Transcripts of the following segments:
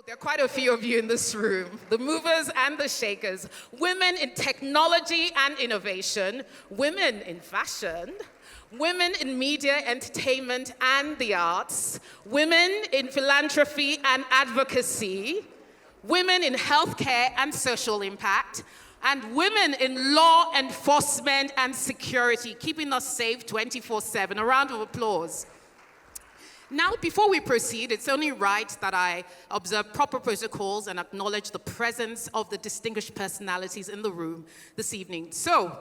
There are quite a few of you in this room, the movers and the shakers, women in technology and innovation, women in fashion, women in media, entertainment, and the arts, women in philanthropy and advocacy, women in healthcare and social impact, and women in law enforcement and security, keeping us safe 24/7. A round of applause. Now, before we proceed, it's only right that I observe proper protocols and acknowledge the presence of the distinguished personalities in the room this evening. So,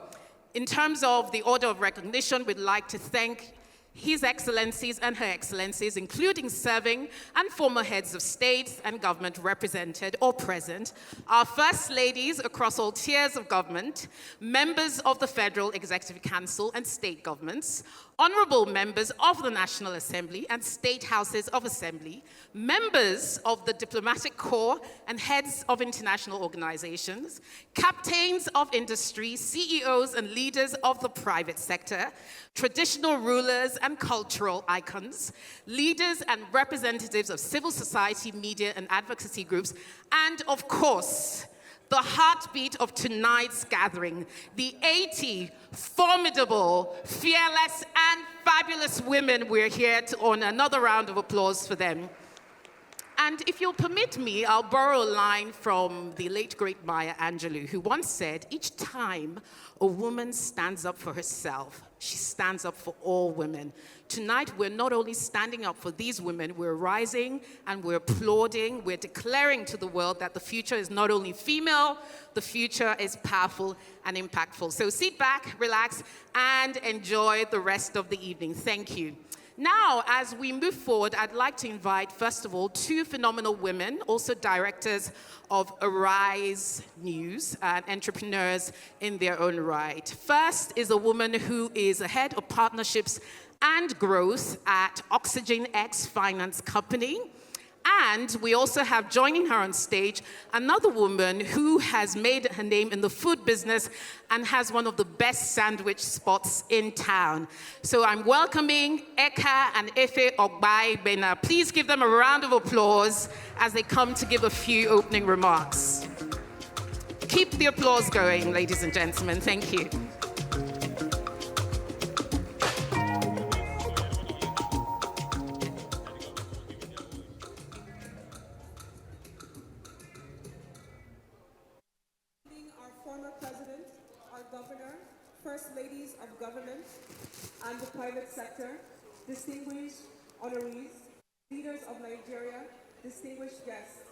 in terms of the order of recognition, we'd like to thank His Excellencies and Her Excellencies, including serving and former heads of state and government represented or present, our First Ladies across all tiers of government, members of the Federal Executive Council and state governments, honorable members of the National Assembly and state houses of assembly, members of the diplomatic corps and heads of international organizations, captains of industry, CEOs and leaders of the private sector, traditional rulers and cultural icons, leaders and representatives of civil society, media and advocacy groups, and of course, the heartbeat of tonight's gathering, the 80 formidable, fearless, and fabulous women we're here to honor. Another round of applause for them. And if you'll permit me, I'll borrow a line from the late, great Maya Angelou, who once said, each time a woman stands up for herself, she stands up for all women. Tonight, we're not only standing up for these women, we're rising and we're applauding, we're declaring to the world that the future is not only female, the future is powerful and impactful. So sit back, relax, and enjoy the rest of the evening. Thank you. Now, as we move forward, I'd like to invite, first of all, two phenomenal women, also directors of Arise News and entrepreneurs in their own right. First is a woman who is a head of partnerships and growth at Oxygen X Finance Company. And we also have joining her on stage another woman who has made her name in the food business and has one of the best sandwich spots in town. So I'm welcoming Eka and Efe Ogbai-Bena. Please give them a round of applause as they come to give a few opening remarks. Keep the applause going, ladies and gentlemen. Thank you. First Ladies of Government and the private sector, distinguished honorees, leaders of Nigeria, distinguished guests.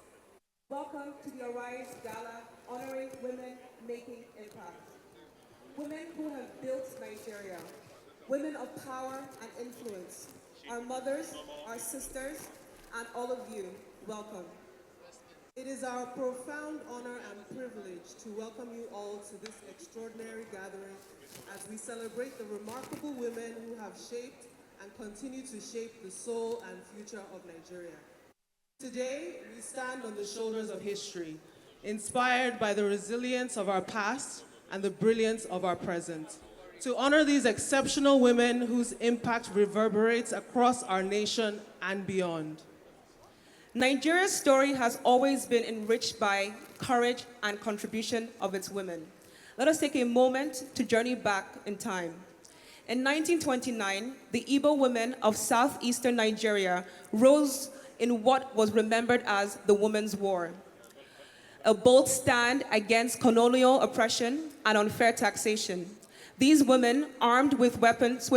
Welcome to the Arise Gala honoring women making impact. Women who have built Nigeria, women of power and influence, our mothers, our sisters, and all of you, welcome. It is our profound honor and privilege to welcome you all to this extraordinary gathering as we celebrate the remarkable women who have shaped and continue to shape the soul and future of Nigeria. Today, we stand on the shoulders of history, inspired by the resilience of our past and the brilliance of our present, to honor these exceptional women whose impact reverberates across our nation and beyond. Nigeria's story has always been enriched by courage and contribution of its women. Let us take a moment to journey back in time. In 1929, the Igbo women of southeastern Nigeria rose in what was remembered as the Women's War, a bold stand against colonial oppression and unfair taxation. These women not armed with weapons,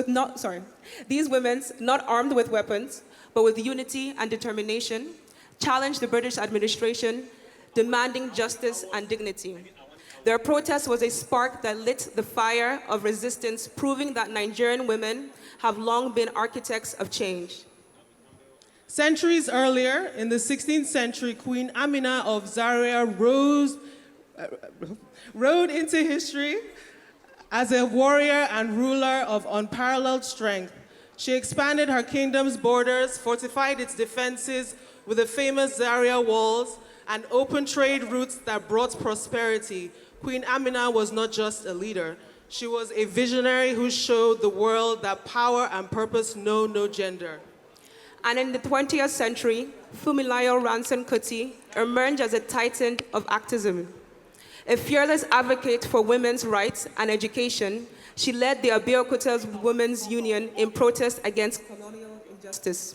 but with unity and determination, challenged the British administration, demanding justice and dignity. Their protest was a spark that lit the fire of resistance, proving that Nigerian women have long been architects of change. Centuries earlier, in the 16th century, Queen Amina of Zaria rode into history as a warrior and ruler of unparalleled strength. She expanded her kingdom's borders, fortified its defenses with the famous Zaria walls, and opened trade routes that brought prosperity. Queen Amina was not just a leader. She was a visionary who showed the world that power and purpose know no gender. And in the 20th century, Fumilayo Ranson Kuti emerged as a titan of activism. A fearless advocate for women's rights and education, she led the Abeokuta Women's Union in protest against colonial injustice,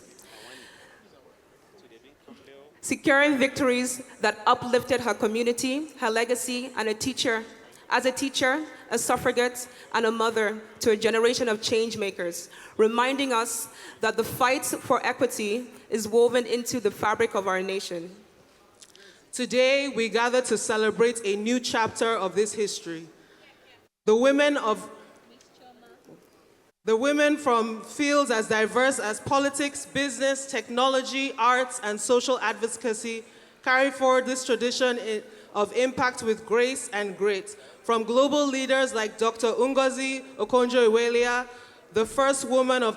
securing victories that uplifted her community, her legacy, and as a teacher, a suffragette, and a mother to a generation of change makers, reminding us that the fight for equity is woven into the fabric of our nation. Today, we gather to celebrate a new chapter of this history. The women from fields as diverse as politics, business, technology, arts, and social advocacy carry forward this tradition of impact with grace and grit. From global leaders like Dr. Ngozi Okonjo-Iweala, the first woman and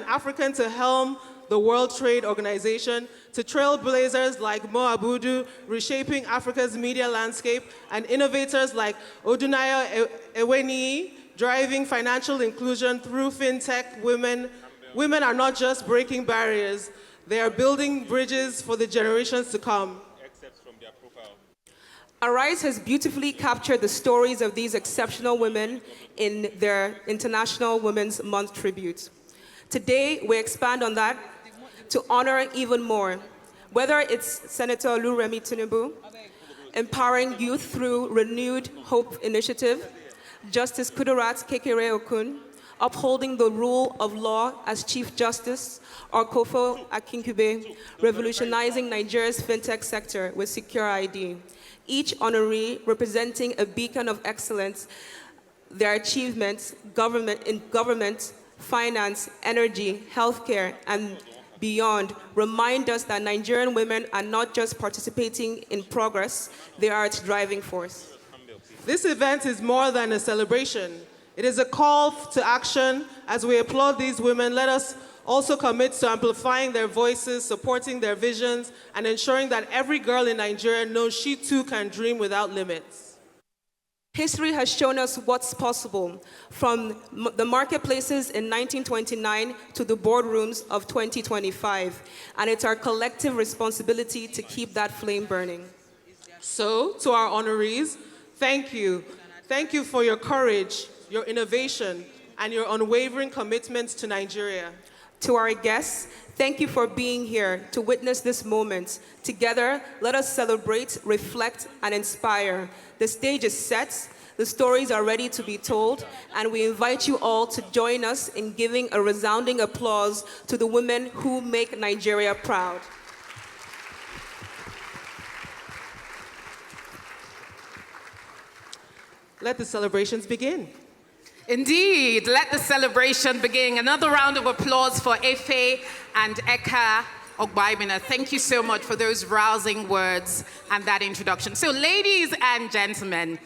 African to helm the World Trade Organization, to trailblazers like Mo Abudu, reshaping Africa's media landscape, and innovators like Odunayo Eweniyi, driving financial inclusion through fintech. Women are not just breaking barriers, they are building bridges for the generations to come. Arise has beautifully captured the stories of these exceptional women in their International Women's Month tribute. Today, we expand on that to honor even more, whether it's Senator Oluremi Tinubu, empowering youth through Renewed Hope Initiative, Justice Kudirat Kekere-Okun, upholding the rule of law as Chief Justice, or Kofo Akinkube, revolutionizing Nigeria's fintech sector with Secure ID. Each honoree representing a beacon of excellence, their achievements in government, finance, energy, healthcare, and beyond remind us that Nigerian women are not just participating in progress, they are its driving force. This event is more than a celebration. It is a call to action. As we applaud these women, let us also commit to amplifying their voices, supporting their visions, and ensuring that every girl in Nigeria knows she too can dream without limits. History has shown us what's possible, from the marketplaces in 1929 to the boardrooms of 2025, and it's our collective responsibility to keep that flame burning. So, to our honorees, thank you. Thank you for your courage, your innovation, and your unwavering commitment to Nigeria. To our guests, thank you for being here to witness this moment. Together, let us celebrate, reflect, and inspire. The stage is set, the stories are ready to be told, and we invite you all to join us in giving a resounding applause to the women who make Nigeria proud. Let the celebrations begin. Indeed, let the celebration begin. Another round of applause for Efe and Eka Ogbaibina. Thank you so much for those rousing words and that introduction. So, ladies and gentlemen,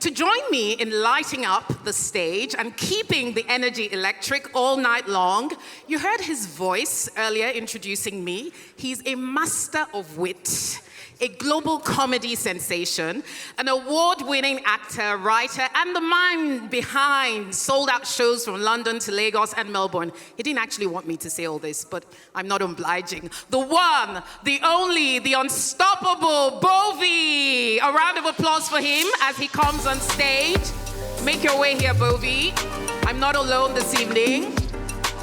to join me in lighting up the stage and keeping the energy electric all night long, you heard his voice earlier introducing me. He's a master of wit, a global comedy sensation, an award-winning actor, writer, and the mind behind sold-out shows from London to Lagos and Melbourne. He didn't actually want me to say all this, but I'm not obliging. The one, the only, the unstoppable Bovi. A round of applause for him as he comes on stage. Make your way here, Bovi. I'm not alone this evening.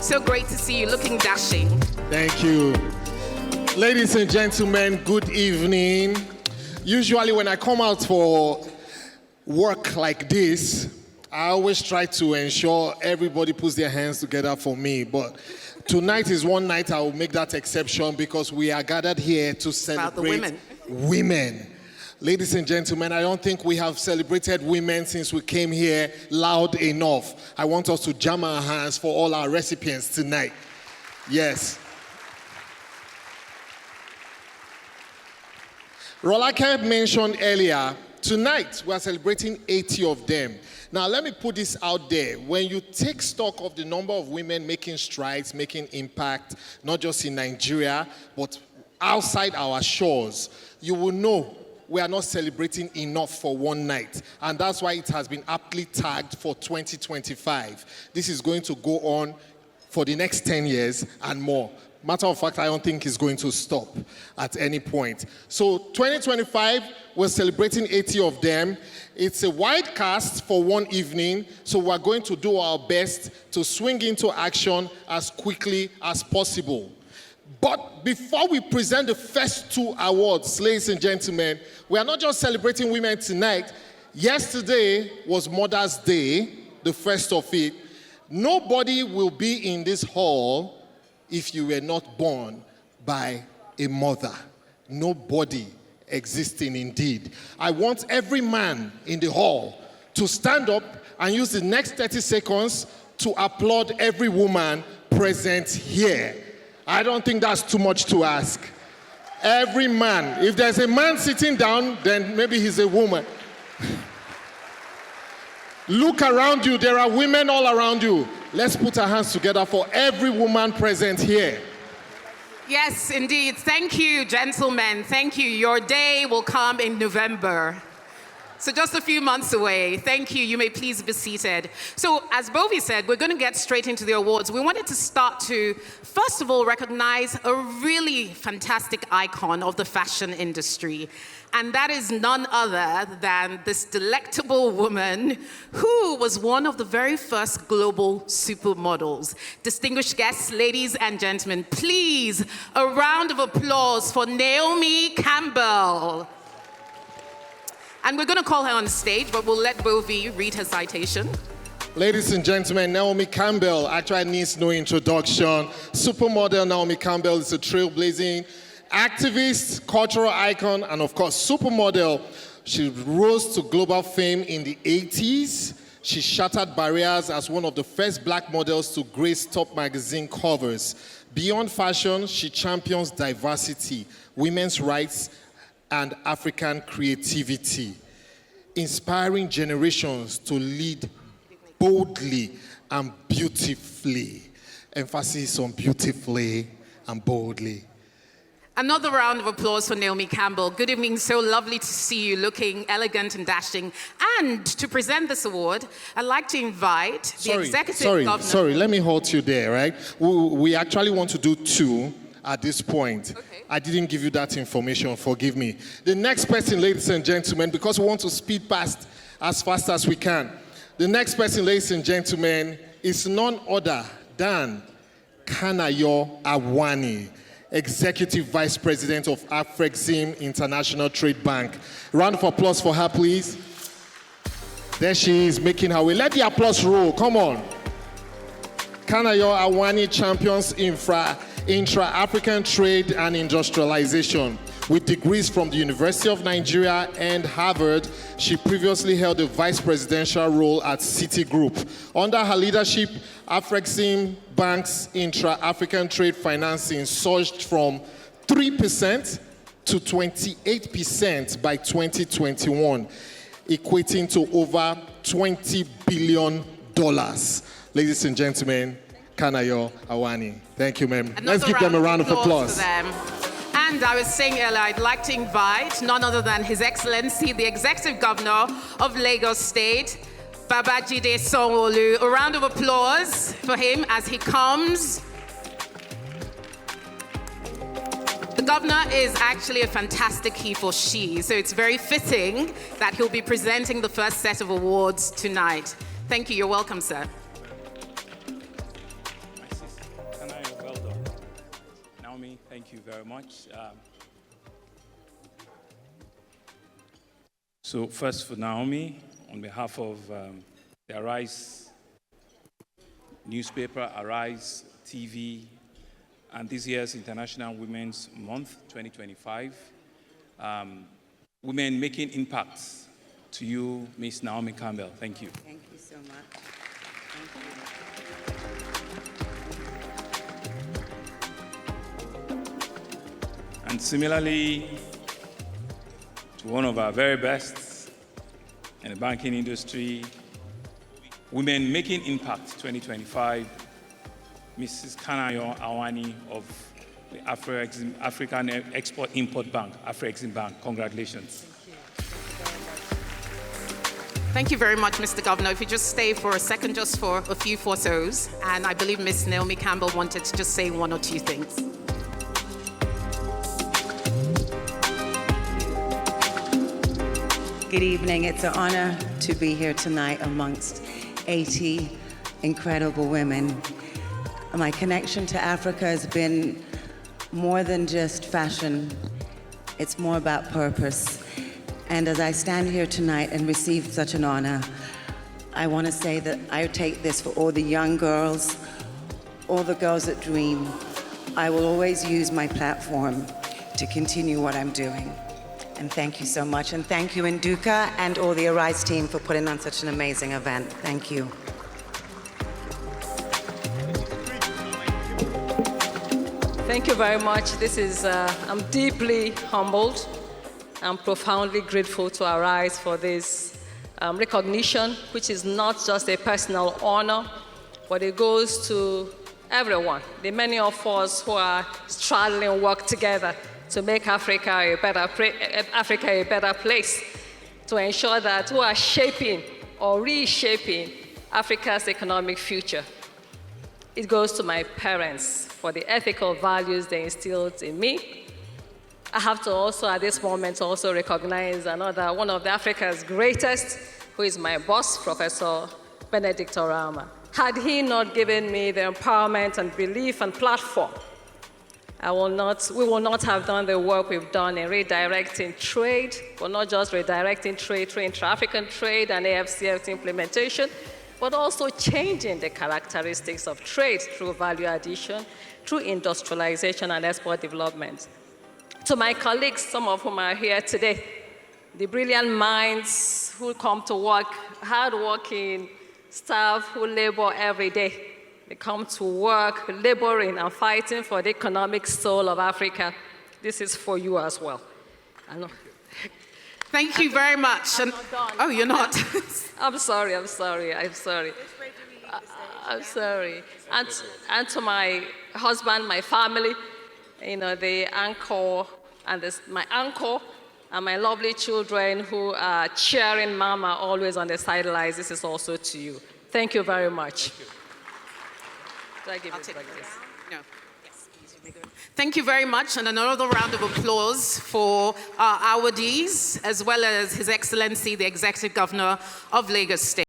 So great to see you, looking dashing. Thank you. Ladies and gentlemen, good evening. Usually when I come out for work like this, I always try to ensure everybody puts their hands together for me. But tonight is one night I will make that exception because we are gathered here to celebrate women. Ladies and gentlemen, I don't think we have celebrated women since we came here loud enough. I want us to jam our hands for all our recipients tonight. Yes. Rolake mentioned earlier, tonight we are celebrating 80 of them. Now let me put this out there. When you take stock of the number of women making strides, making impact, not just in Nigeria, but outside our shores, you will know we are not celebrating enough for one night. And that's why it has been aptly tagged for 2025. This is going to go on for the next 10 years and more. Matter of fact, I don't think it's going to stop at any point. So 2025, we're celebrating 80 of them. It's a wide cast for one evening, so we're going to do our best to swing into action as quickly as possible. But before we present the first two awards, ladies and gentlemen, we are not just celebrating women tonight. Yesterday was Mother's Day, the first of it. Nobody will be in this hall if you were not born by a mother. Nobody existing indeed. I want every man in the hall to stand up and use the next 30 seconds to applaud every woman present here. I don't think that's too much to ask. Every man. If there's a man sitting down, then maybe he's a woman. Look around you. There are women all around you. Let's put our hands together for every woman present here. Yes, indeed. Thank you, gentlemen. Thank you. Your day will come in November. So just a few months away. Thank you. You may please be seated. So as Bovi said, we're going to get straight into the awards. We wanted to start to, first of all, recognize a really fantastic icon of the fashion industry. And that is none other than this delectable woman who was one of the very first global supermodels. Distinguished guests, ladies and gentlemen, please, a round of applause for Naomi Campbell. And we're going to call her on stage, but we'll let Bovi read her citation. Ladies and gentlemen, Naomi Campbell actually needs no introduction. Supermodel Naomi Campbell is a trailblazing activist, cultural icon, and of course, supermodel. She rose to global fame in the 80s. She shattered barriers as one of the first black models to grace top magazine covers. Beyond fashion, she champions diversity, women's rights, and African creativity, inspiring generations to lead boldly and beautifully. Emphasis on beautifully and boldly. Another round of applause for Naomi Campbell. Good evening, so lovely to see you looking elegant and dashing. And to present this award, I'd like to invite the executive governor. Sorry, let me halt you there, right? We actually want to do two at this point. Okay. I didn't give you that information, forgive me. The next person, ladies and gentlemen, because we want to speed past as fast as we can. The next person, ladies and gentlemen, is none other than Kanayo Awani, Executive Vice President of Afrexim International Trade Bank. Round of applause for her, please. There she is, making her way. Let the applause roll, come on. Kanayo Awani champions intra-African trade and industrialization. With degrees from the University of Nigeria and Harvard, she previously held a vice presidential role at Citigroup. Under her leadership, Afrexim Bank's intra-African trade financing surged from 3% to 28% by 2021, equating to over $20 billion. Ladies and gentlemen, Kanayo Awani. Thank you, ma'am. Let's give them a round of applause. And I was saying earlier, I'd like to invite none other than His Excellency, the Executive Governor of Lagos State, Babajide Sanwo-Olu. A round of applause for him as he comes. The governor is actually a fantastic he for she, so it's very fitting that he'll be presenting the first set of awards tonight. Thank you. You're welcome, sir. Kanayo, well done. Naomi, thank you very much. So first for Naomi, on behalf of the Arise newspaper, Arise TV, and this year's International Women's Month 2025, Women Making Impacts, to you, Miss Naomi Campbell. Thank you. Thank you so much. Thank you. And similarly, to one of our very best in the banking industry, Women Making Impact 2025, Mrs. Kanayo Awani of the African Export-Import Bank, Afrexim Bank. Congratulations. Thank you very much, Mr. Governor. If you just stay for a second, just for a few photos. And I believe Miss Naomi Campbell wanted to just say one or two things. Good evening. It's an honor to be here tonight amongst 80 incredible women. My connection to Africa has been more than just fashion. It's more about purpose. And as I stand here tonight and receive such an honor, I want to say that I take this for all the young girls, all the girls that dream. I will always use my platform to continue what I'm doing. And thank you so much. And thank you, Nduka, and all the Arise team for putting on such an amazing event. Thank you. Thank you very much. I'm deeply humbled. I'm profoundly grateful to Arise for this recognition, which is not just a personal honor, but it goes to everyone, the many of us who are straddling work together to make Africa a better place, to ensure that we are shaping or reshaping Africa's economic future. It goes to my parents for the ethical values they instilled in me. I have to also, at this moment, also recognize one of Africa's greatest, who is my boss, Professor Benedict Orama. Had he not given me the empowerment and belief and platform, we will not have done the work we've done in redirecting trade, but not just redirecting trade through intra-African trade and AFCFTA implementation, but also changing the characteristics of trade through value addition, through industrialization and export development. To my colleagues, some of whom are here today, the brilliant minds who come to work, hardworking staff who labor every day. They come to work, laboring and fighting for the economic soul of Africa. This is for you as well. I know. Thank you very much. I'm not done. Oh, you're not? I'm sorry. And to my husband, my family, the uncle and my uncle and my lovely children who are cheering Mama always on the sidelines. This is also to you. Thank you very much. Did I give you this? No. Yes, please. Thank you very much, and another round of applause for our awardees, as well as His Excellency, the Executive Governor of Lagos State.